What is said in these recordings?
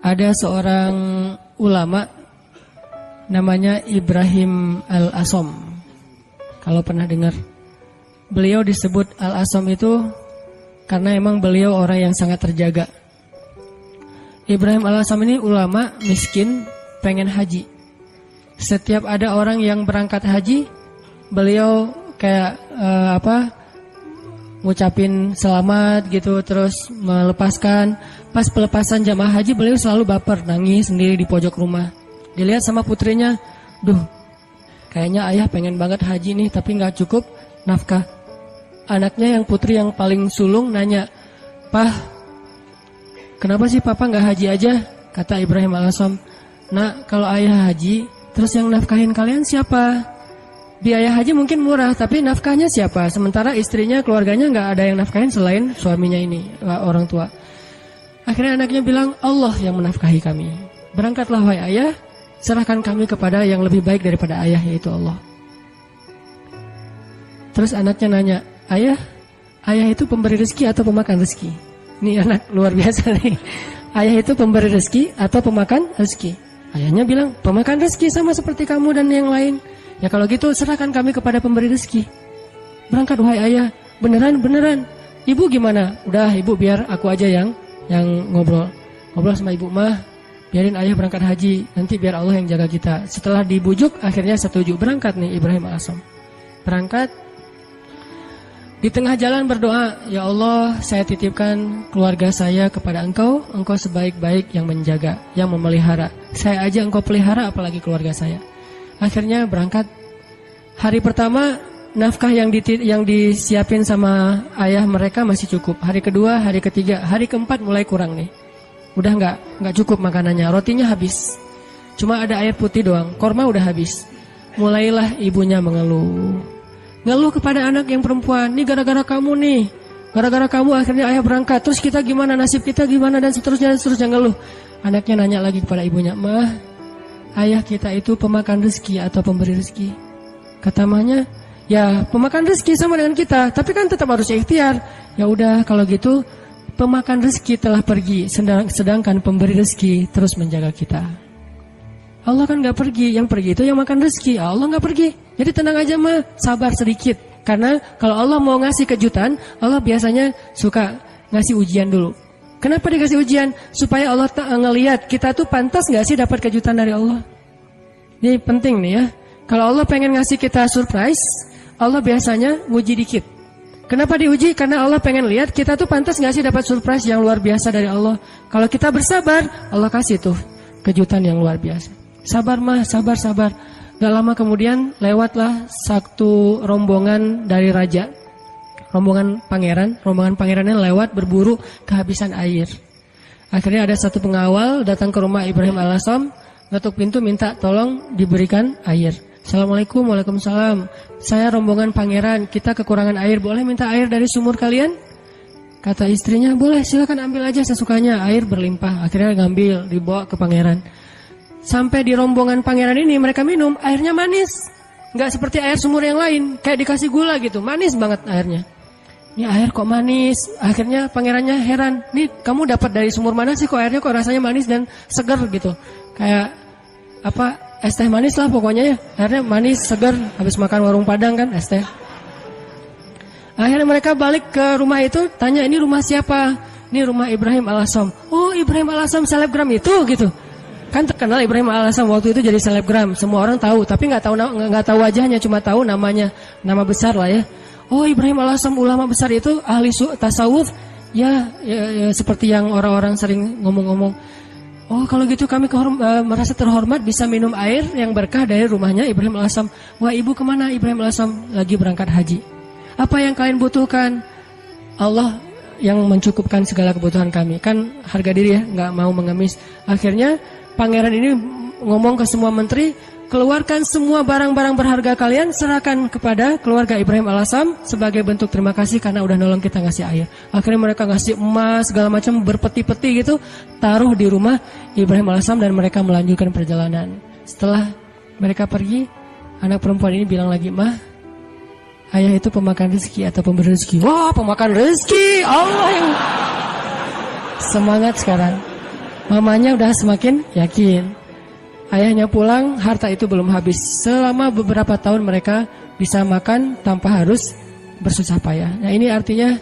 Ada seorang ulama namanya Ibrahim Al-Asom. Kalau pernah dengar, beliau disebut Al-Asom itu karena emang beliau orang yang sangat terjaga. Ibrahim Al-Asom ini ulama miskin, pengen haji. Setiap ada orang yang berangkat haji, beliau kayak ngucapin selamat gitu, terus melepaskan. Pas pelepasan jamaah haji, beliau selalu baper, nangis sendiri di pojok rumah. Dilihat sama putrinya, duh, kayaknya ayah pengen banget haji nih, tapi gak cukup nafkah. Anaknya yang putri yang paling sulung nanya, "Pah, kenapa sih papa gak haji aja?" Kata Ibrahim Al-Asom, "Nak, kalau ayah haji, terus yang nafkahin kalian siapa? Biaya haji mungkin murah, tapi nafkahnya siapa? Sementara istrinya, keluarganya gak ada yang nafkahin selain suaminya ini, orang tua." Akhirnya anaknya bilang, "Allah yang menafkahi kami. Berangkatlah wahai ayah, serahkan kami kepada yang lebih baik daripada ayah, yaitu Allah." Terus anaknya nanya, "Ayah itu pemberi rezeki atau pemakan rezeki?" Ini anak luar biasa nih. Ayah itu pemberi rezeki atau pemakan rezeki? Ayahnya bilang, "Pemakan rezeki, sama seperti kamu dan yang lain." "Ya kalau gitu serahkan kami kepada pemberi rezeki. Berangkat wahai ayah." Beneran. "Ibu gimana?" "Udah ibu, biar aku aja yang ngobrol sama ibu mah. Biarin ayah berangkat haji, nanti biar Allah yang jaga kita." Setelah dibujuk, akhirnya setuju. Berangkat nih Ibrahim Al-Asom. Berangkat. Di tengah jalan berdoa, "Ya Allah, saya titipkan keluarga saya kepada Engkau. Engkau sebaik-baik yang menjaga, yang memelihara. Saya aja Engkau pelihara, apalagi keluarga saya." Akhirnya berangkat. Hari pertama nafkah yang disiapin sama ayah mereka masih cukup. Hari kedua, hari ketiga, hari keempat mulai kurang nih. Udah nggak cukup makanannya, rotinya habis. Cuma ada air putih doang, korma udah habis. Mulailah ibunya ngeluh kepada anak yang perempuan. "Nih gara-gara kamu nih, gara-gara kamu akhirnya ayah berangkat. Terus kita gimana, nasib kita gimana?" Dan seterusnya ngeluh. Anaknya nanya lagi kepada ibunya, "Mah, ayah kita itu pemakan rezeki atau pemberi rezeki?" Kata mahnya, "Ya pemakan rezeki sama dengan kita, tapi kan tetap harus ikhtiar." "Ya udah kalau gitu, pemakan rezeki telah pergi, sedangkan pemberi rezeki terus menjaga kita." Allah kan gak pergi, yang pergi itu yang makan rezeki, Allah gak pergi. Jadi tenang aja mah, sabar sedikit. Karena kalau Allah mau ngasih kejutan, Allah biasanya suka ngasih ujian dulu. Kenapa dikasih ujian? Supaya Allah ngelihat kita tuh pantas gak sih dapat kejutan dari Allah. Ini penting nih ya. Kalau Allah pengen ngasih kita surprise, Allah biasanya nguji dikit. Kenapa diuji? Karena Allah pengen lihat kita tuh pantas gak sih dapat surprise yang luar biasa dari Allah. Kalau kita bersabar, Allah kasih tuh kejutan yang luar biasa. Sabar mah, sabar. Gak lama kemudian lewatlah satu rombongan dari raja. Rombongan pangerannya lewat berburu kehabisan air. Akhirnya ada satu pengawal datang ke rumah Ibrahim Al-Asom, ngetuk pintu minta tolong diberikan air. "Assalamualaikum." "Waalaikumsalam. Saya rombongan pangeran, kita kekurangan air, boleh minta air dari sumur kalian?" Kata istrinya, "Boleh, silakan ambil aja sesukanya." Air berlimpah, akhirnya ngambil, dibawa ke pangeran. Sampai di rombongan pangeran ini mereka minum, airnya manis. Gak seperti air sumur yang lain, kayak dikasih gula gitu, manis banget airnya. "Ini air kok manis?" Akhirnya pangerannya heran, "Nih kamu dapat dari sumur mana sih kok airnya kok rasanya manis dan segar gitu?" Kayak es teh manis lah pokoknya ya. Akhirnya manis, segar, habis makan warung Padang kan es teh. Akhirnya mereka balik ke rumah itu, tanya, "Ini rumah siapa?" "Ini rumah Ibrahim Al-Asom." "Oh, Ibrahim Al-Asom selebgram itu gitu." Kan terkenal Ibrahim Al-Asom waktu itu jadi selebgram, semua orang tahu, tapi nggak tahu wajahnya, cuma tahu namanya, nama besar lah ya. "Oh, Ibrahim Al-Asom ulama besar itu ahli tasawuf." Ya, seperti yang orang-orang sering ngomong-ngomong. "Oh, kalau gitu kami merasa terhormat bisa minum air yang berkah dari rumahnya Ibrahim Al-Asom." "Wah, ibu kemana?" "Ibrahim Al-Asom lagi berangkat haji." "Apa yang kalian butuhkan?" "Allah yang mencukupkan segala kebutuhan kami." Kan harga diri ya, nggak mau mengemis. Akhirnya pangeran ini ngomong ke semua menteri, "Keluarkan semua barang-barang berharga kalian, serahkan kepada keluarga Ibrahim Al-Asom sebagai bentuk terima kasih karena udah nolong kita ngasih air." Akhirnya mereka ngasih emas segala macam berpeti-peti gitu, taruh di rumah Ibrahim Al-Asom dan mereka melanjutkan perjalanan. Setelah mereka pergi, anak perempuan ini bilang lagi, "Mah, ayah itu pemakan rezeki atau pemberi rezeki?" "Wah, pemakan rezeki, Allah yang..." Semangat sekarang. Mamanya udah semakin yakin. Ayahnya pulang, harta itu belum habis. Selama beberapa tahun mereka bisa makan tanpa harus bersusah payah. Nah ini artinya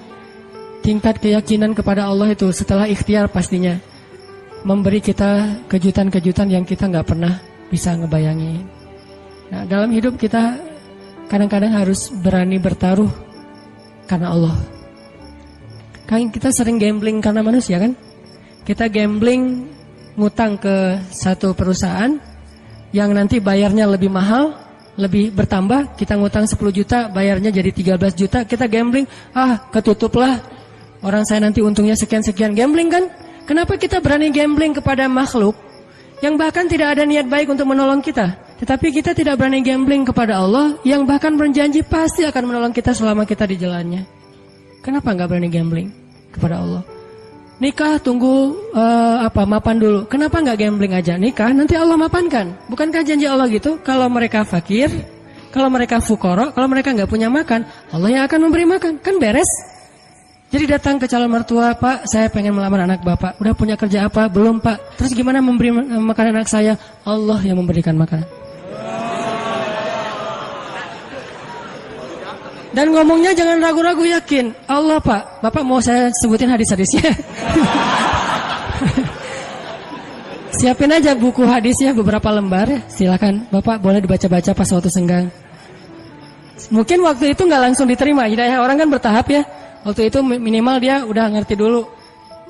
tingkat keyakinan kepada Allah itu setelah ikhtiar pastinya memberi kita kejutan-kejutan yang kita nggak pernah bisa ngebayangin. Nah dalam hidup kita kadang-kadang harus berani bertaruh karena Allah. Kan kita sering gambling karena manusia kan? Kita gambling ngutang ke satu perusahaan yang nanti bayarnya lebih mahal, lebih bertambah. Kita ngutang 10 juta, bayarnya jadi 13 juta. Kita gambling, ketutup lah. Orang saya nanti untungnya sekian-sekian. Gambling kan? Kenapa kita berani gambling kepada makhluk yang bahkan tidak ada niat baik untuk menolong kita? Tetapi kita tidak berani gambling kepada Allah yang bahkan berjanji pasti akan menolong kita selama kita di jalannya. Kenapa nggak berani gambling kepada Allah? Nikah tunggu mapan dulu. Kenapa nggak gambling aja? Nikah nanti Allah mapankan. Bukankah janji Allah gitu? Kalau mereka fakir, kalau mereka fukoro, kalau mereka nggak punya makan, Allah yang akan memberi makan. Kan beres. Jadi datang ke calon mertua, Pak, saya pengen melamar anak Bapak. Udah punya kerja apa? Belum, Pak. Terus gimana memberi makan anak saya? Allah yang memberikan makanan. Dan ngomongnya jangan ragu-ragu, yakin. Allah, Pak. Bapak mau saya sebutin hadis-hadisnya. Siapin aja buku hadisnya beberapa lembar ya. Silakan Bapak boleh dibaca-baca pas waktu senggang. Mungkin waktu itu nggak langsung diterima. Hidayah orang kan bertahap ya. Waktu itu minimal dia udah ngerti dulu.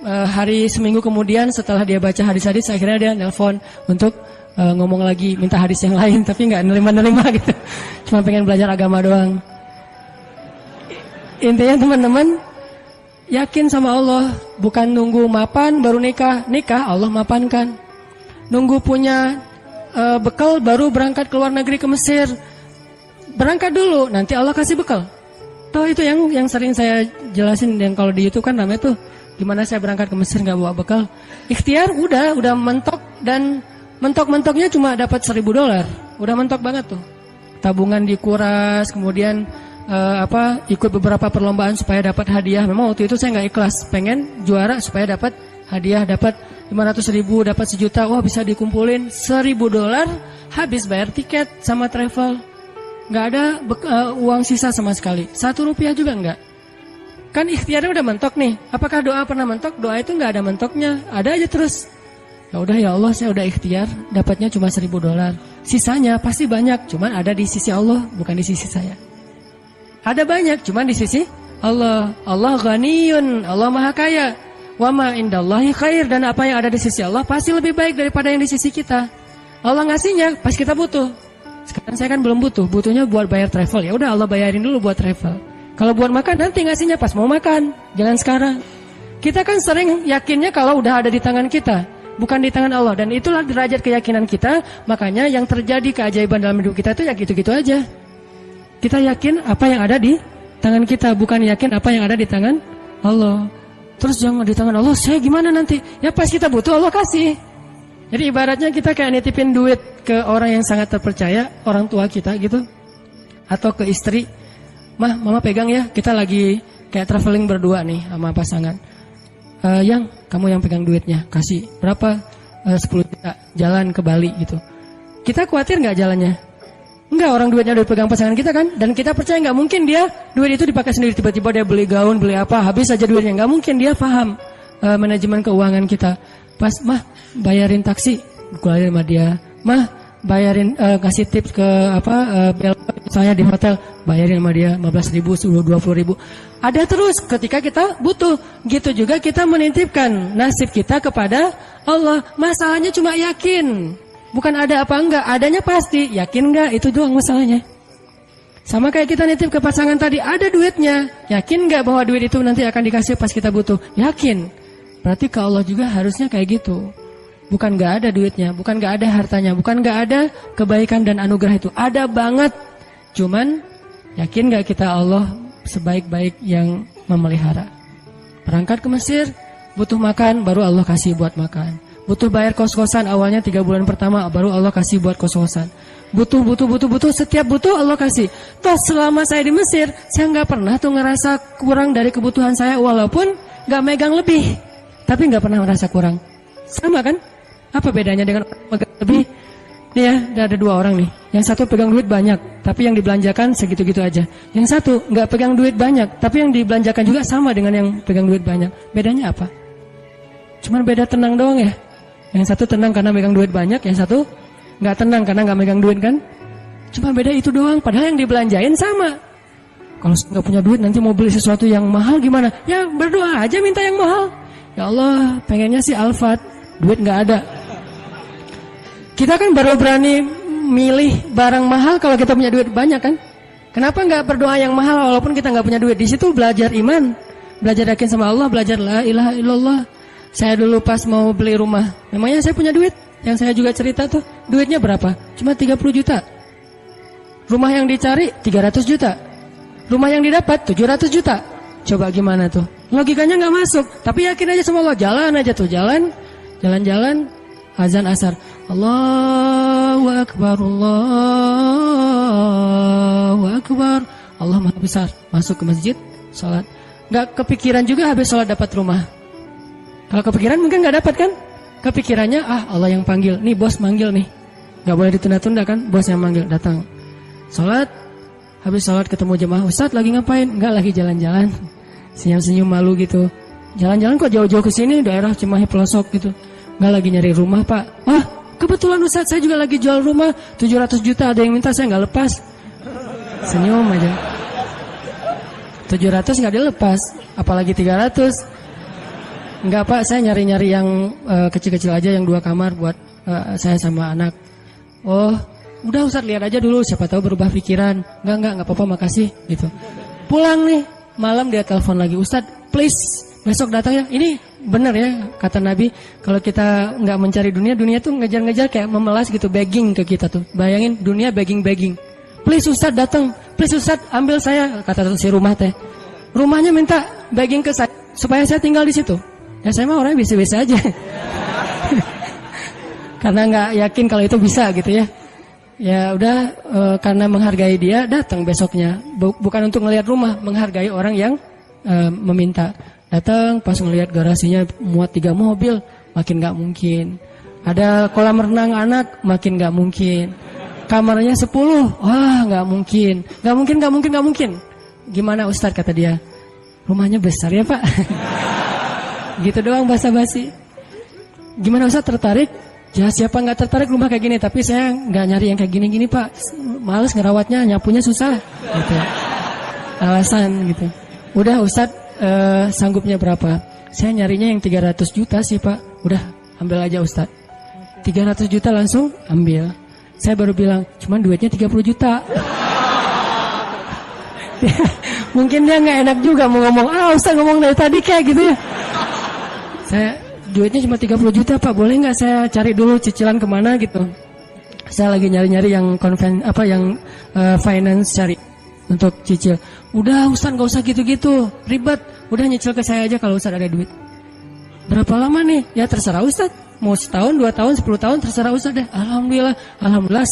Hari seminggu kemudian setelah dia baca hadis-hadis, akhirnya dia nelpon untuk ngomong lagi, minta hadis yang lain. Tapi nggak nerima-nerima gitu. Cuma pengen belajar agama doang. Intinya teman-teman, yakin sama Allah. Bukan nunggu mapan baru nikah. Nikah Allah mapankan. Nunggu punya bekal baru berangkat ke luar negeri ke Mesir. Berangkat dulu, nanti Allah kasih bekal. Tuh itu yang sering saya jelasin. Yang kalau di YouTube kan namanya tuh gimana saya berangkat ke Mesir gak bawa bekal. Ikhtiar udah mentok. Dan mentok-mentoknya cuma dapat $1.000. Udah mentok banget tuh. Tabungan dikuras, kemudian ikut beberapa perlombaan supaya dapat hadiah. Memang waktu itu saya nggak ikhlas, pengen juara supaya dapat hadiah, dapat 500.000, dapat 1 juta. Wah bisa dikumpulin $1.000, habis bayar tiket sama travel, nggak ada uang sisa sama sekali, Rp1 juga nggak. Kan ikhtiarnya udah mentok nih. Apakah doa pernah mentok? Doa itu nggak ada mentoknya, ada aja terus. Ya udah ya Allah, saya udah ikhtiar, dapatnya cuma $1.000. Sisanya pasti banyak, cuman ada di sisi Allah, bukan di sisi saya. Ada banyak, cuman di sisi Allah. Allah ghaniyun, Allah maha kaya. Wa ma indallahi khair, dan apa yang ada di sisi Allah pasti lebih baik daripada yang di sisi kita. Allah ngasihnya pas kita butuh. Sekarang saya kan belum butuh, butuhnya buat bayar travel. Ya udah Allah bayarin dulu buat travel. Kalau buat makan nanti ngasihnya pas mau makan, jangan sekarang. Kita kan sering yakinnya kalau udah ada di tangan kita, bukan di tangan Allah. Dan itulah derajat keyakinan kita. Makanya yang terjadi keajaiban dalam hidup kita itu ya gitu-gitu aja. Kita yakin apa yang ada di tangan kita, bukan yakin apa yang ada di tangan Allah. Terus jangan di tangan Allah, saya gimana nanti? Ya pas kita butuh Allah kasih. Jadi ibaratnya kita kayak nitipin duit ke orang yang sangat terpercaya, orang tua kita gitu. Atau ke istri, mama pegang ya, kita lagi kayak traveling berdua nih sama pasangan. Yang kamu yang pegang duitnya, kasih berapa? 10 juta, jalan ke Bali gitu. Kita khawatir gak jalannya? Enggak, orang duitnya udah pegang pasangan kita kan. Dan kita percaya gak mungkin dia duit itu dipakai sendiri. Tiba-tiba dia beli gaun, beli apa, habis aja duitnya. Gak mungkin, dia paham manajemen keuangan kita. Pas, mah bayarin taksi, keluarin sama dia. Mah bayarin, kasih tips ke bel saya di hotel, bayarin sama dia 15.000, 20.000. Ada terus ketika kita butuh. Gitu juga kita menitipkan nasib kita kepada Allah. Masalahnya cuma yakin. Bukan ada apa enggak, adanya pasti, yakin enggak, itu doang masalahnya. Sama kayak kita nitip ke pasangan tadi, ada duitnya, yakin enggak bahwa duit itu nanti akan dikasih pas kita butuh? Yakin. Berarti ke Allah juga harusnya kayak gitu. Bukan enggak ada duitnya, bukan enggak ada hartanya, bukan enggak ada kebaikan dan anugerah itu. Ada banget. Cuman yakin enggak kita Allah sebaik-baik yang memelihara? Berangkat ke Mesir, butuh makan, baru Allah kasih buat makan. Butuh bayar kos-kosan, awalnya 3 bulan pertama baru Allah kasih buat kos-kosan. Butuh, setiap butuh Allah kasih. Toh selama saya di Mesir, saya nggak pernah tuh ngerasa kurang dari kebutuhan saya, walaupun nggak megang lebih, tapi nggak pernah merasa kurang. Sama kan? Apa bedanya dengan pegang lebih? Nih ya, ada 2 orang nih. Yang satu pegang duit banyak, tapi yang dibelanjakan segitu-gitu aja. Yang satu nggak pegang duit banyak, tapi yang dibelanjakan juga sama dengan yang pegang duit banyak. Bedanya apa? Cuman beda tenang doang ya. Yang satu tenang karena megang duit banyak, yang satu nggak tenang karena nggak megang duit kan? Cuma beda itu doang. Padahal yang dibelanjain sama. Kalau nggak punya duit nanti mau beli sesuatu yang mahal gimana? Ya berdoa aja minta yang mahal. Ya Allah, pengennya sih Alphard, duit nggak ada. Kita kan baru berani milih barang mahal kalau kita punya duit banyak kan? Kenapa nggak berdoa yang mahal walaupun kita nggak punya duit? Di situ belajar iman, belajar yakin sama Allah, belajar la ilaha illallah. Saya dulu pas mau beli rumah, memangnya saya punya duit? Yang saya juga cerita tuh, duitnya berapa? Cuma 30 juta. Rumah yang dicari 300 juta. Rumah yang didapat 700 juta. Coba gimana tuh? Logikanya nggak masuk. Tapi yakin aja sama Allah, jalan aja tuh, jalan-jalan, azan asar. Allahu Akbar, Allahu Akbar. Allah Maha Besar. Masuk ke masjid, sholat. Nggak kepikiran juga habis sholat dapat rumah. Kalau kepikiran mungkin nggak dapat kan? Kepikirannya, Allah yang panggil. Nih bos manggil nih. Nggak boleh ditunda-tunda kan? Bos yang manggil, datang. Sholat, habis sholat ketemu jemaah. Ustadz lagi ngapain? Nggak, lagi jalan-jalan. Senyum-senyum malu gitu. Jalan-jalan kok jauh-jauh ke sini, daerah Cimahi pelosok gitu. Nggak, lagi nyari rumah pak. Wah, kebetulan Ustadz saya juga lagi jual rumah 700 juta, ada yang minta, saya nggak lepas. Senyum aja. 700 nggak dilepas, apalagi 300. Enggak pak, saya nyari-nyari yang kecil-kecil aja, yang 2 kamar buat saya sama anak. Oh, udah Ustadz lihat aja dulu, siapa tahu berubah pikiran. Enggak apa-apa, makasih gitu. Pulang nih, malam dia telepon lagi, Ustadz please besok datang ya. Ini benar ya kata Nabi, kalau kita nggak mencari dunia, dunia tuh ngejar-ngejar kayak memelas gitu, begging ke kita tuh. Bayangin dunia begging. Please Ustadz datang, please Ustadz ambil saya, kata si rumah teh. Rumahnya minta begging ke saya supaya saya tinggal di situ. Ya saya mah orangnya biasa-biasa aja. Karena nggak yakin kalau itu bisa gitu ya. Ya udah karena menghargai dia, datang besoknya. Bukan untuk ngelihat rumah, menghargai orang yang meminta. Datang pas ngelihat garasinya muat 3 mobil, makin nggak mungkin. Ada kolam renang anak, makin nggak mungkin. Kamarnya 10, wah nggak mungkin. Nggak mungkin. Gimana Ustadz, kata dia? Rumahnya besar ya Pak. Gitu doang basa-basi. Gimana Ustaz, tertarik? Ya siapa nggak tertarik rumah kayak gini, tapi saya nggak nyari yang kayak gini-gini Pak. Males ngerawatnya, nyapunya susah gitu. Alasan gitu. Udah Ustaz, sanggupnya berapa? Saya nyarinya yang 300 juta sih Pak. Udah ambil aja Ustaz. 300 juta langsung ambil. Saya baru bilang, cuman duitnya 30 juta. Mungkin dia nggak enak juga mau ngomong, Ustaz ngomong dari tadi kayak gitu ya. Saya duitnya cuma 30 juta Pak, boleh nggak saya cari dulu cicilan kemana gitu. Saya lagi nyari-nyari yang finance cari untuk cicil. Udah Ustaz nggak usah gitu-gitu, ribet. Udah nyicil ke saya aja kalau Ustaz ada duit. Berapa lama nih? Ya terserah Ustaz. Mau setahun, 2 tahun, 10 tahun, terserah Ustaz deh. Alhamdulillah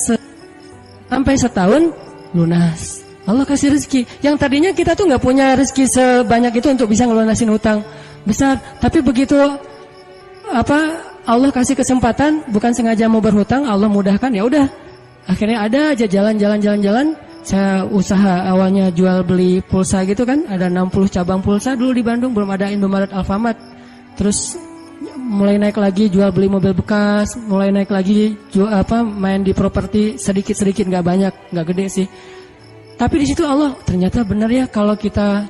sampai setahun lunas. Allah kasih rezeki. Yang tadinya kita tuh nggak punya rezeki sebanyak itu untuk bisa ngelunasin hutang besar, tapi begitu Allah kasih kesempatan, bukan sengaja mau berhutang, Allah mudahkan, ya udah. Akhirnya ada aja jalan. Saya usaha awalnya jual beli pulsa gitu kan, ada 60 cabang pulsa dulu di Bandung, belum ada Indomaret, Alfamart. Terus mulai naik lagi jual beli mobil bekas, mulai naik lagi main di properti sedikit-sedikit, nggak banyak, nggak gede sih. Tapi di situ Allah, ternyata benar ya kalau kita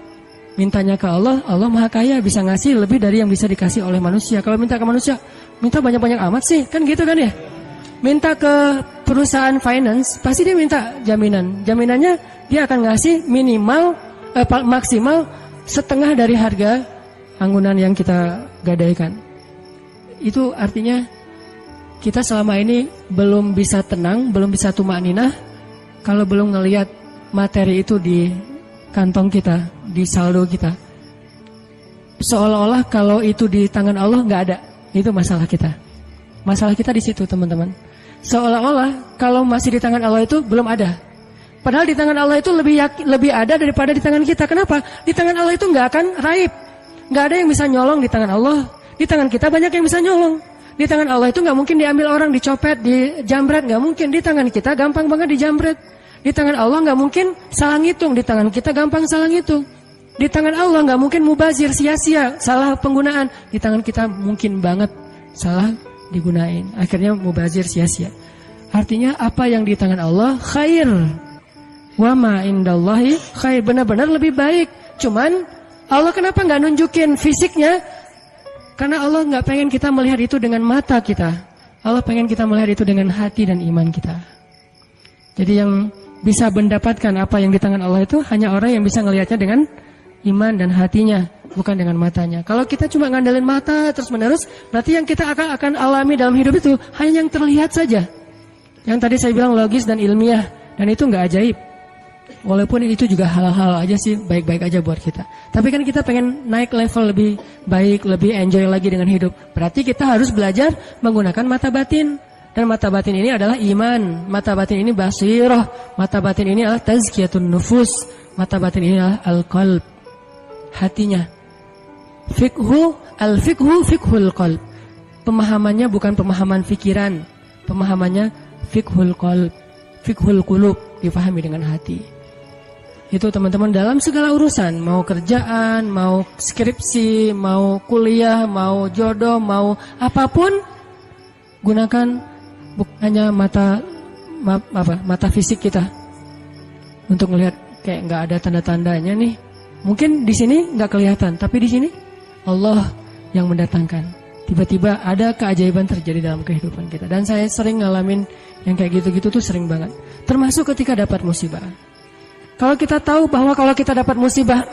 mintanya ke Allah, Allah Maha Kaya, bisa ngasih lebih dari yang bisa dikasih oleh manusia. Kalau minta ke manusia, minta banyak-banyak amat sih, kan gitu kan ya. Minta ke perusahaan finance, pasti dia minta jaminan. Jaminannya dia akan ngasih maksimal setengah dari harga anggunan yang kita gadaikan. Itu artinya kita selama ini belum bisa tenang, belum bisa tumakninah kalau belum ngelihat materi itu di kantong kita, di saldo kita. Seolah-olah kalau itu di tangan Allah nggak ada. Itu masalah kita. Masalah kita di situ teman-teman. Seolah-olah kalau masih di tangan Allah itu belum ada. Padahal di tangan Allah itu lebih ada daripada di tangan kita. Kenapa? Di tangan Allah itu nggak akan raib. Nggak ada yang bisa nyolong di tangan Allah. Di tangan kita banyak yang bisa nyolong. Di tangan Allah itu nggak mungkin diambil orang, dicopet, dijamret, nggak mungkin. Di tangan kita gampang banget dijamret. Di tangan Allah nggak mungkin salah ngitung, di tangan kita gampang salah ngitung. Di tangan Allah nggak mungkin mubazir, sia-sia, salah penggunaan. Di tangan kita mungkin banget salah digunain. Akhirnya mubazir, sia-sia. Artinya apa yang di tangan Allah khair. Wa ma indallahi khair, benar-benar lebih baik. Cuman Allah kenapa nggak nunjukin fisiknya? Karena Allah nggak pengen kita melihat itu dengan mata kita. Allah pengen kita melihat itu dengan hati dan iman kita. Jadi yang bisa mendapatkan apa yang di tangan Allah itu hanya orang yang bisa melihatnya dengan iman dan hatinya, bukan dengan matanya. Kalau kita cuma ngandelin mata terus-menerus, berarti yang kita akan alami dalam hidup itu hanya yang terlihat saja. Yang tadi saya bilang logis dan ilmiah, dan itu nggak ajaib. Walaupun itu juga hal-hal aja sih, baik-baik aja buat kita. Tapi kan kita pengen naik level lebih baik, lebih enjoy lagi dengan hidup. Berarti kita harus belajar menggunakan mata batin. Dan mata batin ini adalah iman. Mata batin ini basirah. Mata batin ini adalah tazkiyatun nufus. Mata batin ini adalah al-qalb, hatinya. Al-fiqhu fiqhul qalb. Pemahamannya bukan pemahaman fikiran. Pemahamannya fiqhul qalb, fiqhul qulub, difahami dengan hati. Itu teman-teman dalam segala urusan, mau kerjaan, mau skripsi, mau kuliah, mau jodoh, mau apapun, gunakan hanya mata fisik kita untuk melihat. Kayak nggak ada tanda-tandanya nih. Mungkin di sini nggak kelihatan, tapi di sini Allah yang mendatangkan. Tiba-tiba ada keajaiban terjadi dalam kehidupan kita. Dan saya sering ngalamin yang kayak gitu-gitu tuh sering banget. Termasuk ketika dapat musibah. Kalau kita tahu bahwa kalau kita dapat musibah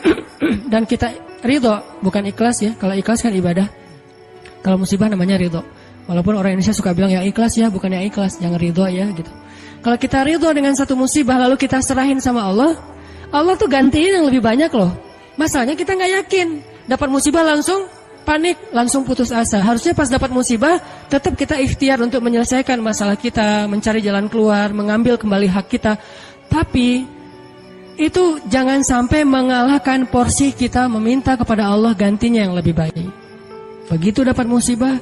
dan kita ridho, bukan ikhlas ya. Kalau ikhlas kan ibadah. Kalau musibah namanya ridho. Walaupun orang Indonesia suka bilang ya ikhlas ya, bukan yang ikhlas, jangan ridho ya gitu. Kalau kita ridho dengan satu musibah lalu kita serahin sama Allah, Allah tuh gantiin yang lebih banyak loh. Masalahnya kita nggak yakin. Dapat musibah langsung panik, langsung putus asa. Harusnya pas dapat musibah tetap kita ikhtiar untuk menyelesaikan masalah kita, mencari jalan keluar, mengambil kembali hak kita. Tapi itu jangan sampai mengalahkan porsi kita meminta kepada Allah gantinya yang lebih baik. Begitu dapat musibah,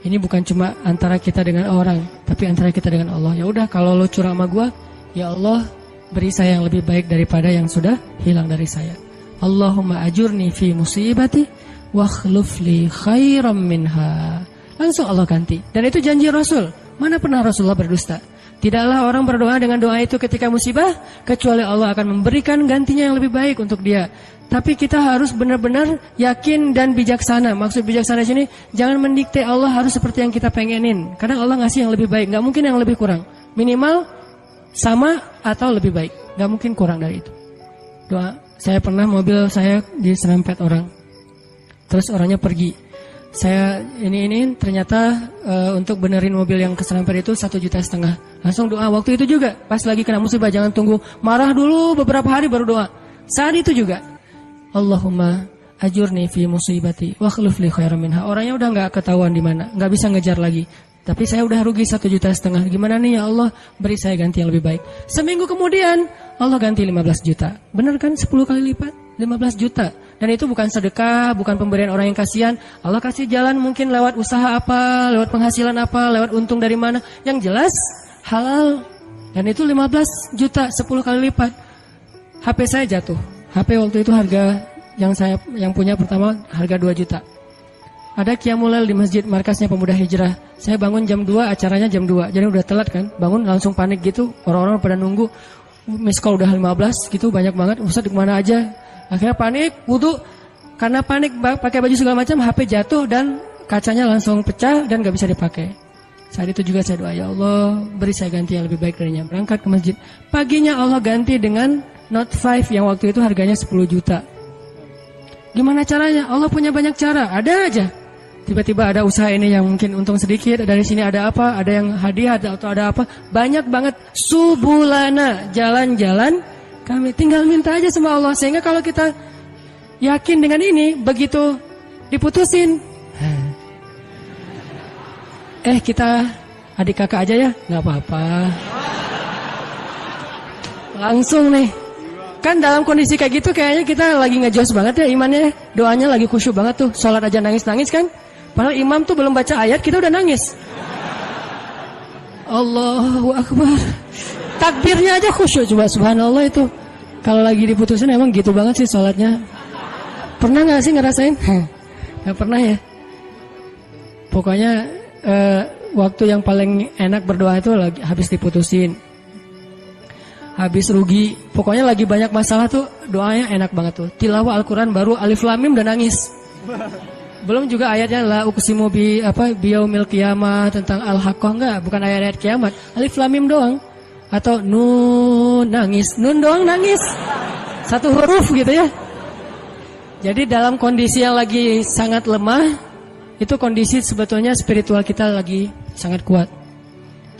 ini bukan cuma antara kita dengan orang, tapi antara kita dengan Allah. Ya udah, kalau lo curang sama gua, ya Allah, beri saya yang lebih baik daripada yang sudah hilang dari saya. Allahumma ajurni fi musibati wa akhlif li khairam minha. Langsung Allah ganti. Dan itu janji Rasul. Mana pernah Rasulullah berdusta? Tidaklah orang berdoa dengan doa itu ketika musibah, kecuali Allah akan memberikan gantinya yang lebih baik untuk dia. Tapi kita harus benar-benar yakin dan bijaksana. Maksud bijaksana di sini, jangan mendikte Allah harus seperti yang kita pengenin. Kadang Allah ngasih yang lebih baik, nggak mungkin yang lebih kurang. Minimal sama atau lebih baik, nggak mungkin kurang dari itu. Doa, saya pernah mobil saya diserempet orang, terus orangnya pergi. Saya ini ternyata untuk benerin mobil yang keserempet itu 1,5 juta. Langsung doa waktu itu juga, pas lagi kena musibah, jangan tunggu marah dulu beberapa hari baru doa. Saat itu juga, Allahumma ajurni fi musibati wa akhlif li khairam minha. Orangnya udah nggak ketahuan di mana, nggak bisa ngejar lagi. Tapi saya udah rugi 1,5 juta. Gimana nih ya Allah, beri saya ganti yang lebih baik. Seminggu kemudian Allah ganti 15 juta. Benar kan 10 kali lipat 15 juta. Dan itu bukan sedekah, bukan pemberian orang yang kasihan. Allah kasih jalan mungkin lewat usaha apa, lewat penghasilan apa, lewat untung dari mana. Yang jelas halal. Dan itu 15 juta 10 kali lipat. HP saya jatuh. HP waktu itu harga yang punya pertama harga 2 juta. Ada qiyamul lail di masjid markasnya Pemuda Hijrah. Saya bangun jam 2, acaranya jam 2. Jadi udah telat kan. Bangun langsung panik gitu. Orang-orang pada nunggu. Miss call udah 15 gitu, banyak banget. Ustaz di mana aja? Akhirnya panik, wudu. Karena panik pakai baju segala macam, HP jatuh dan kacanya langsung pecah dan gak bisa dipakai. Saat itu juga saya doa, ya Allah, beri saya ganti yang lebih baik darinya. Berangkat ke masjid. Paginya Allah ganti dengan Note 5 yang waktu itu harganya 10 juta. Gimana caranya? Allah punya banyak cara. Ada aja. Tiba-tiba ada usaha ini yang mungkin untung sedikit, dari sini ada apa, ada yang hadiah atau ada apa. Banyak banget subulana, jalan-jalan kami. Tinggal minta aja sama Allah. Sehingga kalau kita yakin dengan ini, begitu diputusin, kita adik kakak aja ya, gak apa-apa. Langsung nih. Kan dalam kondisi kayak gitu kayaknya kita lagi ngejos banget ya imannya. Doanya lagi khusyuk banget tuh. Sholat aja nangis-nangis kan. Padahal imam tuh belum baca ayat, kita udah nangis. Allahu Akbar. Takbirnya aja khusyuk, coba subhanallah itu. Kalau lagi diputusin emang gitu banget sih sholatnya. Pernah gak sih ngerasain? Gak pernah ya. Pokoknya waktu yang paling enak berdoa itu lagi habis diputusin, habis rugi. Pokoknya lagi banyak masalah tuh doanya enak banget tuh. Tilawah Al-Quran baru Alif Lam Mim udah nangis. Belum juga ayatnya la uqsimu biyaumil qiyamah tentang al-haqqah, enggak, bukan ayat-ayat kiamat. Alif Lam Mim doang. Atau nun nangis, nun doang nangis. Satu huruf gitu ya. Jadi dalam kondisi yang lagi sangat lemah, itu kondisi sebetulnya spiritual kita lagi sangat kuat.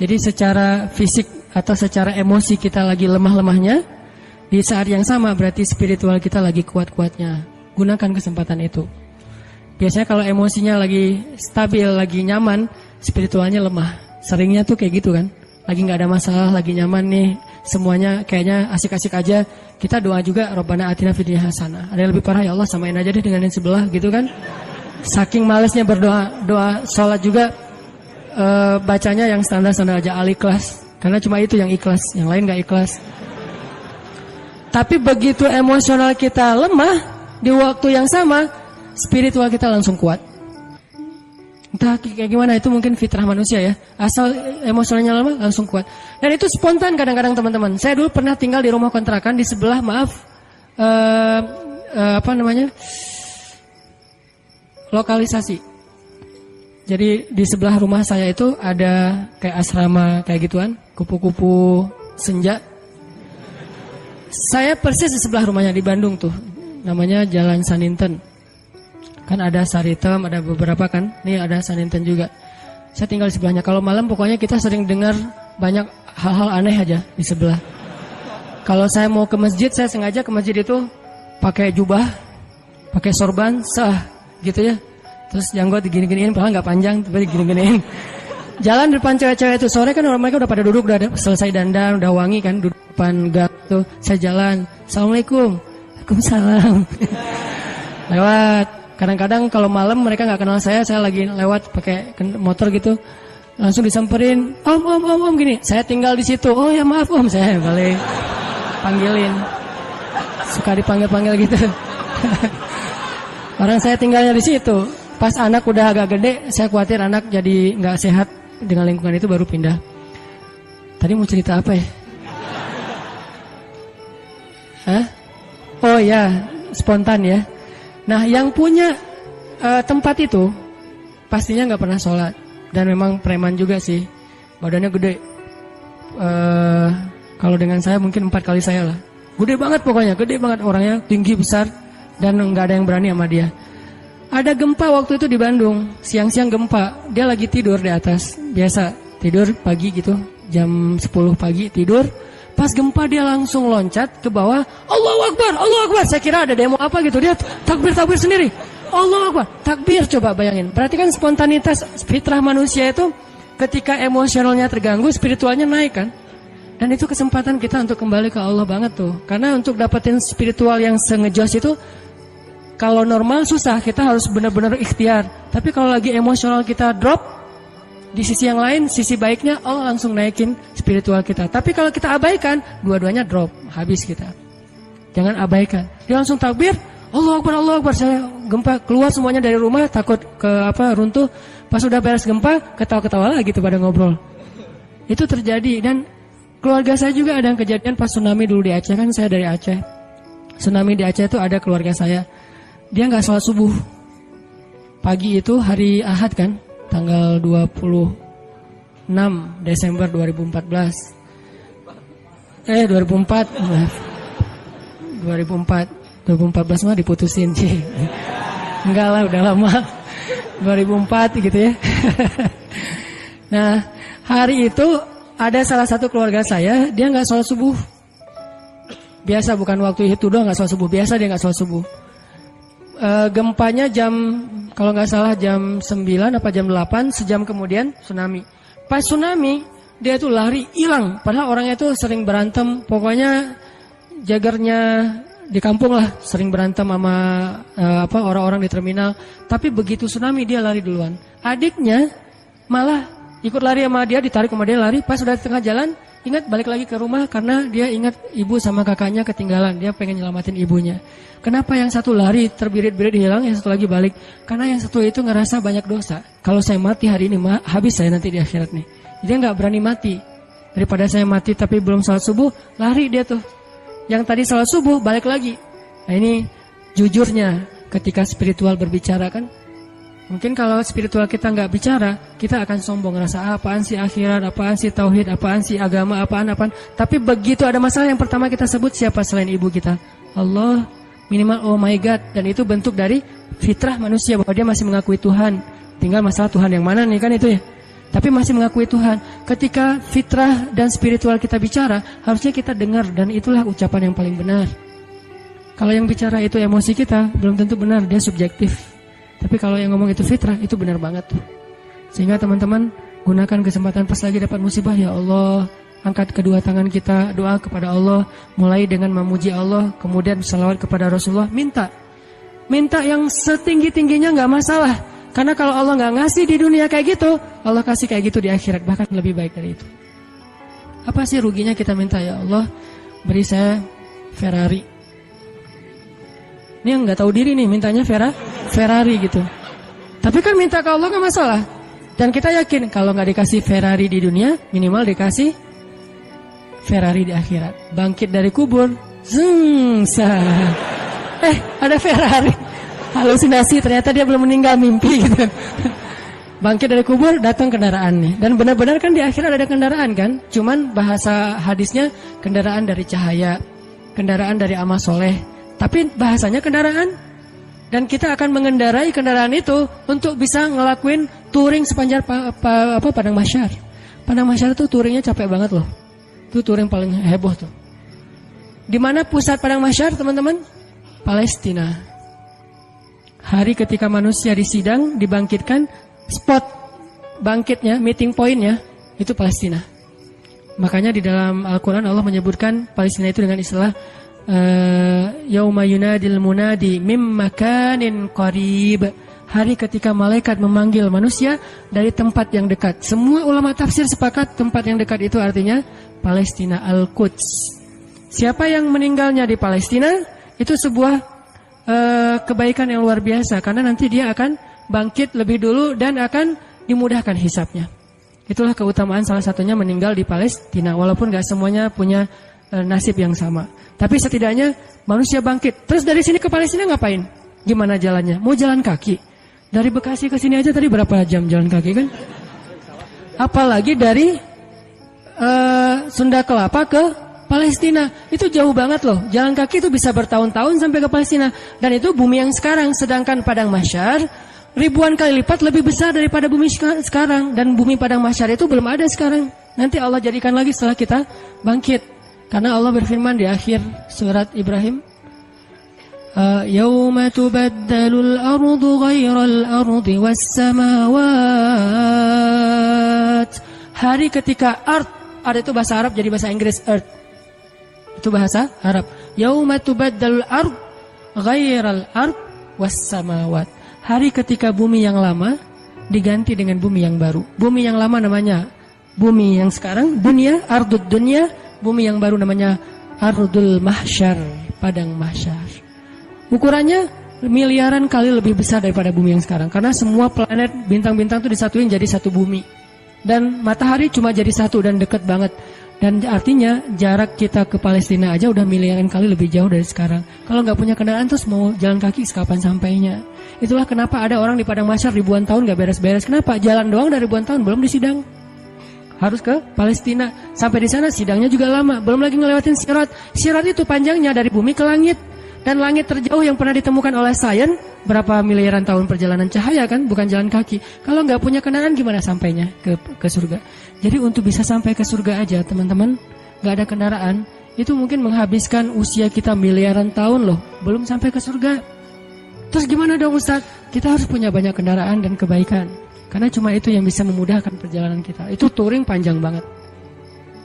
Jadi secara fisik atau secara emosi kita lagi lemah-lemahnya, di saat yang sama berarti spiritual kita lagi kuat-kuatnya. Gunakan kesempatan itu. Biasanya kalau emosinya lagi stabil, lagi nyaman, spiritualnya lemah. Seringnya tuh kayak gitu kan. Lagi gak ada masalah, lagi nyaman nih, semuanya kayaknya asik-asik aja. Kita doa juga, Rabbana atina fid dunya hasanah. Ada yang lebih parah, ya Allah samain aja deh dengan yang sebelah gitu kan. Saking malesnya berdoa, doa sholat juga bacanya yang standar-standar aja, al-ikhlas. Karena cuma itu yang ikhlas, yang lain gak ikhlas. Tapi begitu emosional kita lemah, di waktu yang sama, spiritual kita langsung kuat. Entah kayak gimana, itu mungkin fitrah manusia ya. Asal emosionalnya lemah, langsung kuat. Dan itu spontan kadang-kadang teman-teman. Saya dulu pernah tinggal di rumah kontrakan di sebelah, lokalisasi. Jadi di sebelah rumah saya itu ada kayak asrama kayak gituan, kupu-kupu senja. Saya persis di sebelah rumahnya di Bandung tuh. Namanya Jalan Saninten. Kan ada Saritem, ada beberapa kan. Nih ada Saninten juga. Saya tinggal di sebelahnya. Kalau malam pokoknya kita sering dengar banyak hal-hal aneh aja di sebelah. Kalau saya mau ke masjid, saya sengaja ke masjid itu pakai jubah, pakai sorban, gitu ya. Terus janggut digini-giniin, padahal nggak panjang, tapi digini-giniin. Jalan depan cewek-cewek itu sore kan orang mereka udah pada duduk, udah selesai dandan, udah wangi kan, duduk depan gang tuh. Saya jalan, Assalamualaikum, Waalaikumsalam. Lewat. Kadang-kadang kalau malam mereka nggak kenal saya lagi lewat pakai motor gitu, langsung disamperin, om gini. Saya tinggal di situ. Oh ya maaf om, saya balik panggilin. Suka dipanggil-panggil gitu. Orang saya tinggalnya di situ. Pas anak udah agak gede, saya khawatir anak jadi nggak sehat dengan lingkungan itu, baru pindah. Tadi mau cerita apa ya? Hah? Oh ya, spontan ya. Nah, yang punya tempat itu pastinya nggak pernah sholat, dan memang preman juga sih, badannya gede. Kalau dengan saya mungkin 4 kali saya lah, gede banget pokoknya, gede banget orangnya, tinggi besar, dan nggak ada yang berani sama dia. Ada gempa waktu itu di Bandung, siang-siang gempa, dia lagi tidur di atas, biasa tidur pagi gitu, jam 10 pagi tidur. Pas gempa dia langsung loncat ke bawah, Allahu Akbar, Allahu Akbar. Saya kira ada demo apa gitu, dia takbir sendiri. Allahu Akbar, takbir, coba bayangin. Berarti kan spontanitas fitrah manusia itu ketika emosionalnya terganggu, spiritualnya naik kan. Dan itu kesempatan kita untuk kembali ke Allah banget tuh. Karena untuk dapetin spiritual yang sengejos itu, kalau normal susah, kita harus benar-benar ikhtiar. Tapi kalau lagi emosional kita drop, di sisi yang lain, sisi baiknya Allah langsung naikin spiritual kita. Tapi kalau kita abaikan, dua-duanya drop, habis kita. Jangan abaikan. Dia langsung takbir, Allahu Akbar, Allahu Akbar. Saya gempa, keluar semuanya dari rumah, takut runtuh. Pas udah beres gempa, ketawa-ketawa lagi gitu pada ngobrol. Itu terjadi. Dan keluarga saya juga ada yang kejadian pas tsunami dulu di Aceh, kan saya dari Aceh. Tsunami di Aceh itu ada keluarga saya. Dia nggak sholat subuh. Pagi itu hari Ahad kan, tanggal 26 Desember 2014. 2014 mah diputusin sih. Enggak lah, udah lama. 2004 gitu ya. Nah, hari itu ada salah satu keluarga saya, dia nggak sholat subuh. Biasa, bukan waktu itu doang nggak sholat subuh. Biasa dia nggak sholat subuh. Gempanya kalau nggak salah jam 9 apa jam 8, sejam kemudian tsunami. Pas tsunami, dia tuh lari, hilang. Padahal orangnya tuh sering berantem, pokoknya jagernya di kampung lah, sering berantem sama orang-orang di terminal. Tapi begitu tsunami dia lari duluan. Adiknya malah ikut lari sama dia, ditarik sama dia lari. Pas sudah di tengah jalan, ingat balik lagi ke rumah karena dia ingat ibu sama kakaknya ketinggalan. Dia pengen nyelamatin ibunya. Kenapa yang satu lari terbirit-birit hilang, yang satu lagi balik? Karena yang satu itu ngerasa banyak dosa. Kalau saya mati hari ini, habis saya nanti di akhirat nih. Dia nggak berani mati. Daripada saya mati tapi belum sholat subuh, lari dia tuh. Yang tadi sholat subuh balik lagi. Nah ini jujurnya ketika spiritual berbicara kan. Mungkin kalau spiritual kita nggak bicara, kita akan sombong, ngerasa apaan sih akhirat, apaan sih tauhid, apaan sih agama, apaan. Tapi begitu ada masalah yang pertama kita sebut siapa selain ibu kita? Allah, minimal oh my God. Dan itu bentuk dari fitrah manusia bahwa dia masih mengakui Tuhan. Tinggal masalah Tuhan yang mana nih kan itu ya. Tapi masih mengakui Tuhan. Ketika fitrah dan spiritual kita bicara, harusnya kita dengar dan itulah ucapan yang paling benar. Kalau yang bicara itu emosi kita, belum tentu benar, dia subjektif. Tapi kalau yang ngomong itu fitrah, itu benar banget tuh. Sehingga teman-teman gunakan kesempatan pas lagi dapat musibah, ya Allah, angkat kedua tangan kita, doa kepada Allah, mulai dengan memuji Allah, kemudian salawat kepada Rasulullah, minta yang setinggi-tingginya nggak masalah. Karena kalau Allah nggak ngasih di dunia kayak gitu, Allah kasih kayak gitu di akhirat, bahkan lebih baik dari itu. Apa sih ruginya kita minta, ya Allah, beri saya Ferrari. Ini yang nggak tahu diri nih, mintanya Ferrari gitu. Tapi kan minta ke Allah nggak masalah. Dan kita yakin kalau nggak dikasih Ferrari di dunia, minimal dikasih Ferrari di akhirat. Bangkit dari kubur, ada Ferrari. Halusinasi, ternyata dia belum meninggal, mimpi gitu. Bangkit dari kubur, datang kendaraan nih. Dan benar-benar kan di akhirat ada kendaraan kan. Cuman bahasa hadisnya kendaraan dari cahaya, kendaraan dari amal soleh. Tapi bahasanya kendaraan. Dan kita akan mengendarai kendaraan itu untuk bisa ngelakuin touring sepanjang Padang Mahsyar. Padang Mahsyar itu touringnya capek banget loh. Itu touring paling heboh tuh. Di mana pusat Padang Mahsyar, teman-teman? Palestina. Hari ketika manusia disidang, dibangkitkan, spot bangkitnya, meeting pointnya, itu Palestina. Makanya di dalam Al-Quran Allah menyebutkan Palestina itu dengan istilah Yauma yunadil munadi mim makanin qarib. Hari ketika malaikat memanggil manusia dari tempat yang dekat. Semua ulama tafsir sepakat tempat yang dekat itu artinya Palestina, Al-Quds. Siapa yang meninggalnya di Palestina, itu sebuah kebaikan yang luar biasa. Karena nanti dia akan bangkit lebih dulu dan akan dimudahkan hisabnya. Itulah keutamaan salah satunya meninggal di Palestina. Walaupun gak semuanya punya nasib yang sama. Tapi setidaknya manusia bangkit. Terus dari sini ke Palestina ngapain? Gimana jalannya? Mau jalan kaki? Dari Bekasi ke sini aja tadi berapa jam jalan kaki kan? Apalagi dari Sunda Kelapa ke Palestina. Itu jauh banget loh. Jalan kaki itu bisa bertahun-tahun sampai ke Palestina. Dan itu bumi yang sekarang. Sedangkan Padang Mahsyar ribuan kali lipat lebih besar daripada bumi sekarang. Dan bumi Padang Mahsyar itu belum ada sekarang. Nanti Allah jadikan lagi setelah kita bangkit. Karena Allah berfirman di akhir surat Ibrahim, Yauma tubaddalul ardu ghairal ardi was samawat. Hari ketika ard itu bahasa Arab jadi bahasa Inggris earth. Itu bahasa Arab. Yauma tubaddalul ard ghairal ard was samawat. Hari ketika bumi yang lama diganti dengan bumi yang baru. Bumi yang lama namanya bumi yang sekarang, dunia, ardud dunia. Bumi yang baru namanya Ardul Mahsyar, Padang Mahsyar. Ukurannya miliaran kali lebih besar daripada bumi yang sekarang. Karena semua planet, bintang-bintang itu disatuin jadi satu bumi. Dan matahari cuma jadi satu dan dekat banget. Dan artinya jarak kita ke Palestina aja udah miliaran kali lebih jauh dari sekarang. Kalau nggak punya kendaraan terus mau jalan kaki kapan sampainya. Itulah kenapa ada orang di Padang Mahsyar ribuan tahun nggak beres-beres. Kenapa? Jalan doang dari ribuan tahun belum disidang. Harus ke Palestina. Sampai di sana sidangnya juga lama. Belum lagi ngelewatin Sirat. Sirat itu panjangnya dari bumi ke langit. Dan langit terjauh yang pernah ditemukan oleh sains berapa miliaran tahun perjalanan cahaya kan, bukan jalan kaki. Kalau nggak punya kendaraan gimana sampainya ke surga? Jadi untuk bisa sampai ke surga aja teman-teman, nggak ada kendaraan, itu mungkin menghabiskan usia kita miliaran tahun loh. Belum sampai ke surga. Terus gimana dong Ustaz? Kita harus punya banyak kendaraan dan kebaikan. Karena cuma itu yang bisa memudahkan perjalanan kita. Itu touring panjang banget.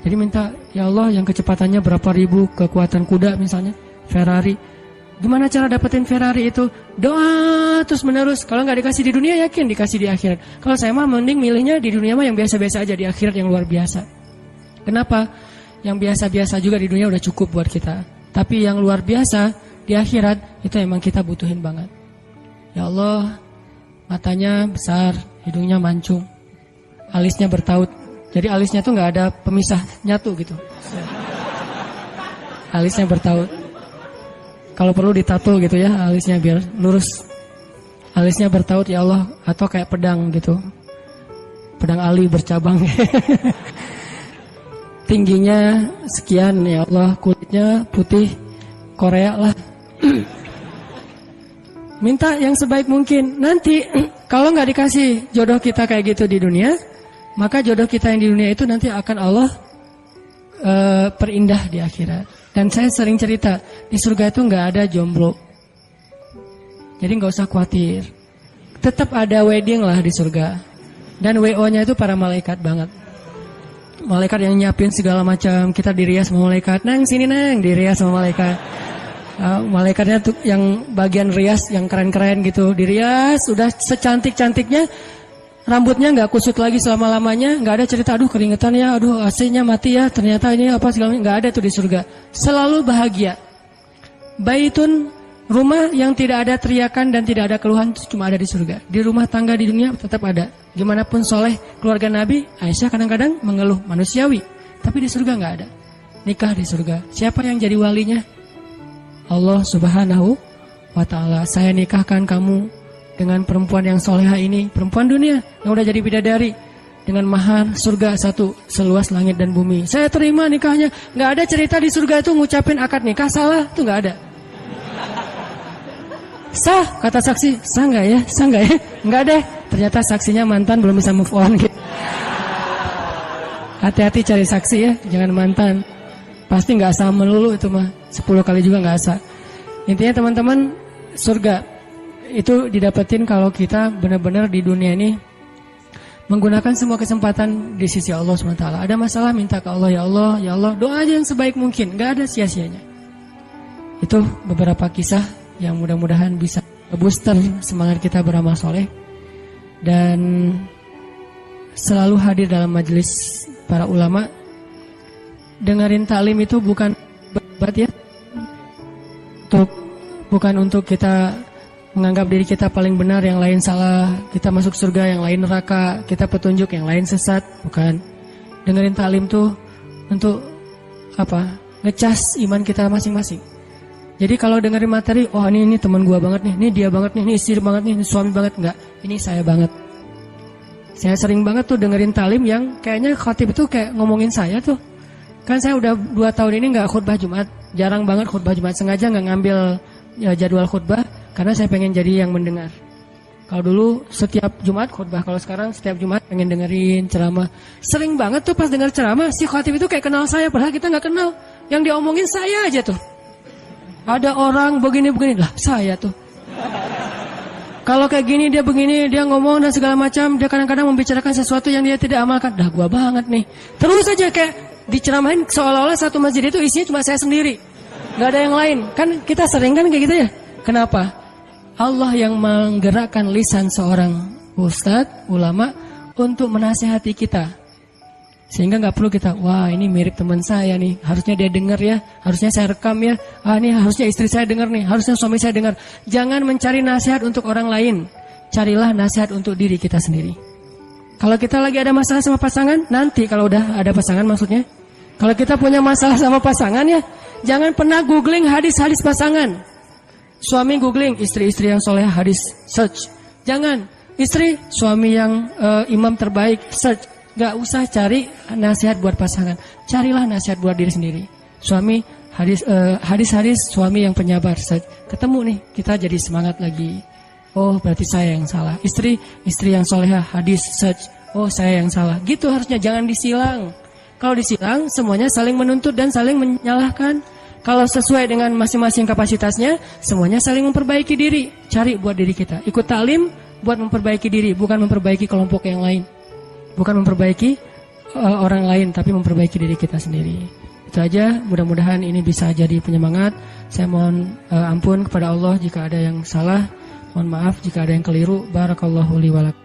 Jadi minta, ya Allah yang kecepatannya berapa ribu kekuatan kuda misalnya, Ferrari. Gimana cara dapetin Ferrari itu? Doa terus menerus. Kalau nggak dikasih di dunia, yakin dikasih di akhirat. Kalau saya mah mending milihnya di dunia mah yang biasa-biasa aja, di akhirat yang luar biasa. Kenapa? Yang biasa-biasa juga di dunia udah cukup buat kita. Tapi yang luar biasa di akhirat itu emang kita butuhin banget. Ya Allah, matanya besar, hidungnya mancung, alisnya bertaut. Jadi alisnya tuh nggak ada pemisah, nyatu gitu. Alisnya bertaut. Kalau perlu ditato gitu ya, alisnya biar lurus. Alisnya bertaut ya Allah, atau kayak pedang gitu. Pedang ali bercabang. Tingginya sekian ya Allah, kulitnya putih Korea lah. Minta yang sebaik mungkin. Nanti kalau nggak dikasih jodoh kita kayak gitu di dunia, maka jodoh kita yang di dunia itu nanti akan Allah perindah di akhirat. Dan saya sering cerita, di surga itu nggak ada jomblo. Jadi nggak usah khawatir. Tetap ada wedding lah di surga. Dan WO-nya itu para malaikat banget. Malaikat yang nyiapin segala macam. Kita dirias sama malaikat. Nang sini nang, dirias sama malaikat. Malaikatnya tuh yang bagian rias yang keren-keren gitu. Dirias, udah secantik-cantiknya. Rambutnya nggak kusut lagi selama-lamanya, nggak ada cerita aduh keringetan ya, aduh AC-nya mati ya, ternyata ini apa segala macam, nggak ada tuh di surga. Selalu bahagia. Baitun, rumah yang tidak ada teriakan dan tidak ada keluhan itu cuma ada di surga. Di rumah tangga di dunia tetap ada. Gimana pun soleh keluarga Nabi, Aisyah kadang-kadang mengeluh manusiawi, tapi di surga nggak ada. Nikah di surga. Siapa yang jadi walinya? Allah Subhanahu wa Ta'ala. Saya nikahkan kamu dengan perempuan yang soleha ini, perempuan dunia yang udah jadi bidadari, dengan mahar surga satu seluas langit dan bumi. Saya terima nikahnya. Nggak ada cerita di surga itu ngucapin akad nikah salah, itu nggak ada. Sah kata saksi, sah nggak ya, sah nggak ya, nggak deh. Ternyata saksinya mantan belum bisa move on gitu. Hati-hati cari saksi ya, jangan mantan. Pasti nggak sah melulu itu mah, 10 kali juga nggak sah. Intinya teman-teman, surga itu didapetin kalau kita benar-benar di dunia ini menggunakan semua kesempatan di sisi Allah SWT. Ada masalah minta ke Allah, ya Allah, ya Allah, doa aja yang sebaik mungkin, gak ada sia-sianya. Itu beberapa kisah yang mudah-mudahan bisa booster semangat kita beramal soleh dan selalu hadir dalam majelis para ulama. Dengerin taklim itu bukan berat ya, bukan untuk kita menganggap diri kita paling benar, yang lain salah, kita masuk surga, yang lain neraka, kita petunjuk, yang lain sesat. Bukan. Dengerin taklim tuh untuk apa? Ngecas iman kita masing-masing. Jadi kalau dengerin materi, oh ini teman gua banget nih, ini dia banget nih, ini istri banget nih, ini suami banget, enggak. Ini saya banget. Saya sering banget tuh dengerin taklim yang kayaknya khatib itu kayak ngomongin saya tuh. Kan saya udah 2 tahun ini enggak khutbah Jumat, jarang banget khutbah Jumat, sengaja enggak ngambil jadwal khutbah. Karena saya pengen jadi yang mendengar. Kalau dulu setiap Jumat khutbah, kalau sekarang setiap Jumat pengen dengerin ceramah. Sering banget tuh pas denger ceramah, si khatib itu kayak kenal saya, padahal kita nggak kenal. Yang diomongin saya aja tuh. Ada orang begini-begini, lah saya tuh. Kalau kayak gini, dia begini, dia ngomong dan segala macam, dia kadang-kadang membicarakan sesuatu yang dia tidak amalkan. Dah gua banget nih. Terus aja kayak diceramahin seolah-olah satu masjid itu isinya cuma saya sendiri. Nggak ada yang lain. Kan kita sering kan kayak gitu ya. Kenapa? Allah yang menggerakkan lisan seorang ustadz, ulama untuk menasihati kita. Sehingga gak perlu kita, wah ini mirip teman saya nih, harusnya dia dengar ya, harusnya saya rekam ya, ini harusnya istri saya dengar nih, harusnya suami saya dengar. Jangan mencari nasihat untuk orang lain, carilah nasihat untuk diri kita sendiri. Kalau kita lagi ada masalah sama pasangan, nanti kalau udah ada pasangan maksudnya, kalau kita punya masalah sama pasangan ya, jangan pernah googling hadis-hadis pasangan. Suami googling istri-istri yang soleh hadis, search. Jangan istri suami yang imam terbaik, search. Gak usah cari nasihat buat pasangan, carilah nasihat buat diri sendiri. Suami hadis-hadis suami yang penyabar, search. Ketemu nih, kita jadi semangat lagi. Oh berarti saya yang salah. Istri yang soleha hadis, search. Oh saya yang salah. Gitu harusnya, jangan disilang. Kalau disilang semuanya saling menuntut dan saling menyalahkan. Kalau sesuai dengan masing-masing kapasitasnya, semuanya saling memperbaiki diri. Cari buat diri kita. Ikut taklim buat memperbaiki diri, bukan memperbaiki kelompok yang lain. Bukan memperbaiki orang lain, tapi memperbaiki diri kita sendiri. Itu aja, mudah-mudahan ini bisa jadi penyemangat. Saya mohon ampun kepada Allah jika ada yang salah. Mohon maaf jika ada yang keliru. Barakallahu li wa lakum.